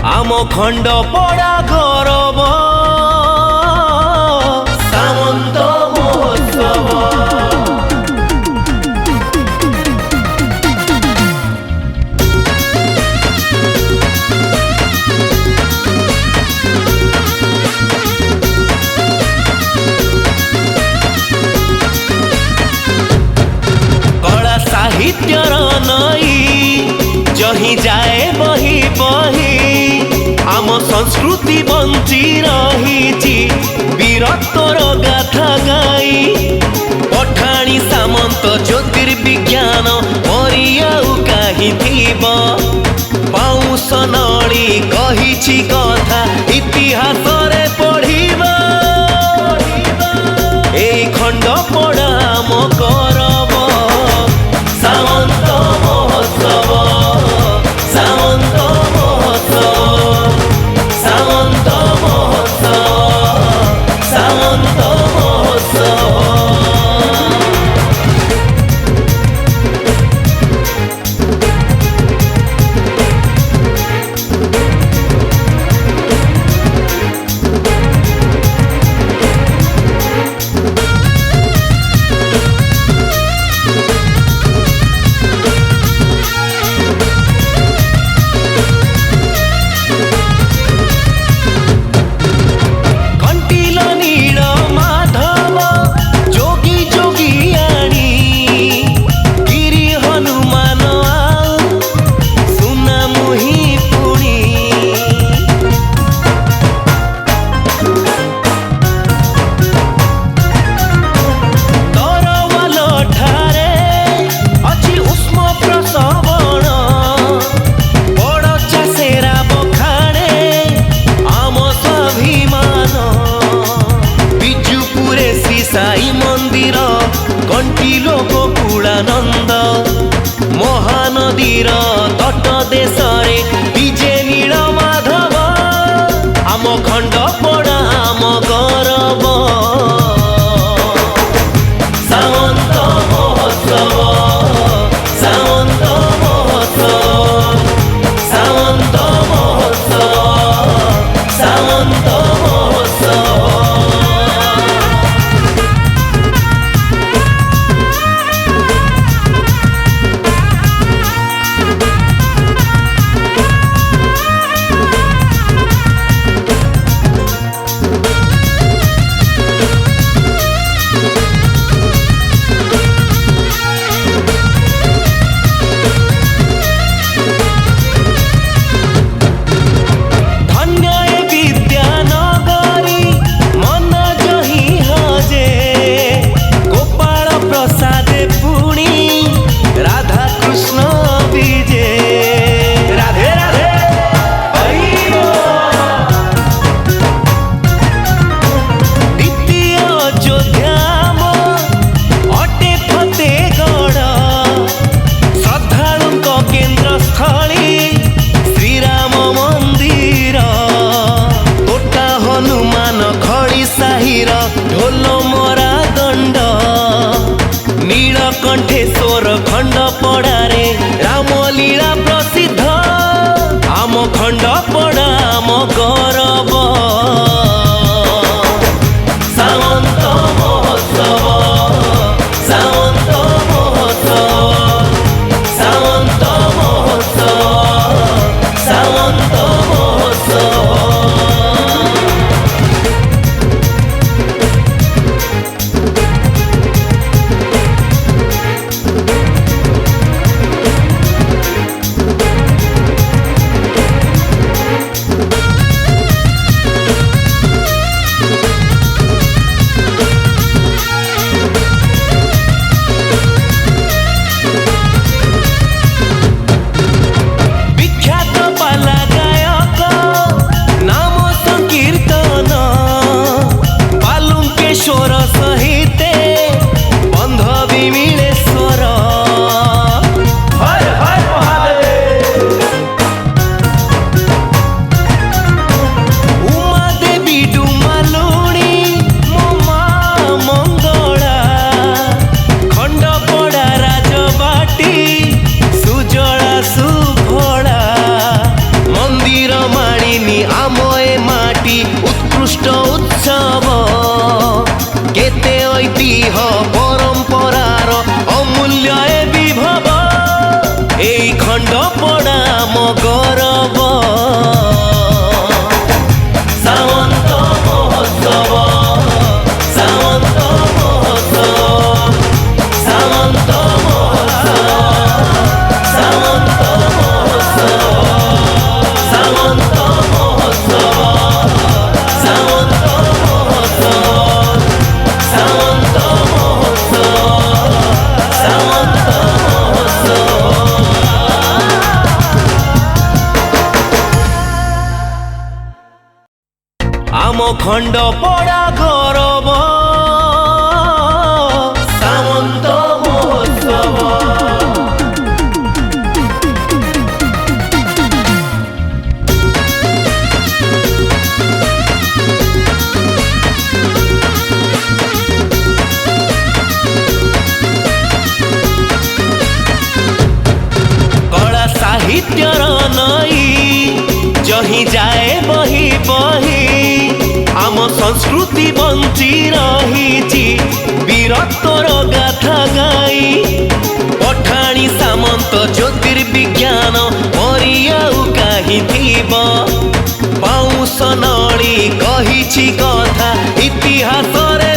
आम खंडपड़ा गौरव सामंत महोत्सव। कला साहित्यर नई जही जाए बही बही आम संस्कृति बंची रही वीरत्वर गाथा गाई। पठाणी सामंत ज्योतिर्विज्ञान परियाउ कहीं थीब पाउस नली कही कथा इतिहास रे पढ़िबा ए खंडपड़ा आम गौरव सामंत महोत्सव सामंत महोत्सव सामंत महोत्सव सामंत महोत्सव। साई मंदिर कंटिलो गोकुलानंद महानदीर तट देश विजे नील माधव आम खंडपड़ा आम गौरव सामंत महोत्सव सामंत महोत्सव सामंत महोत्सव सामंत महोत्सव। ढोल मरा दंड नीलकंठेश्वर खंडपड़ा रे रामलीला प्रसिद्ध आम खंडपड़ा आम गौरव सामंत महोत्सव सामंत महोत्सव सामंत महोत्सव सामंत महोत्सव। आम ए माटी उत्कृष्ट उत्सव केते ऐतिह्य परंपरार अमूल्य ए विभव एई खंडपड़ा मो गौरव सावंत महोत्सव सावंत महोत्सव सावंत महोत्सव सावंत महोत्सव सावंत महोत्सव सावंत महोत्सव सावंत महोत्सव सावंत महोत्सव आम खंडपड़ा गौरव सावंत महोत्सव कला साहित्यर नई जही जाए बही बही आम संस्कृति बंची रही वीरत्वर गाथा गाई पठाणी सामंत ज्योतिर्विज्ञान परियाउ काहि थिब पाउस नली कहिछि कथा इतिहास रे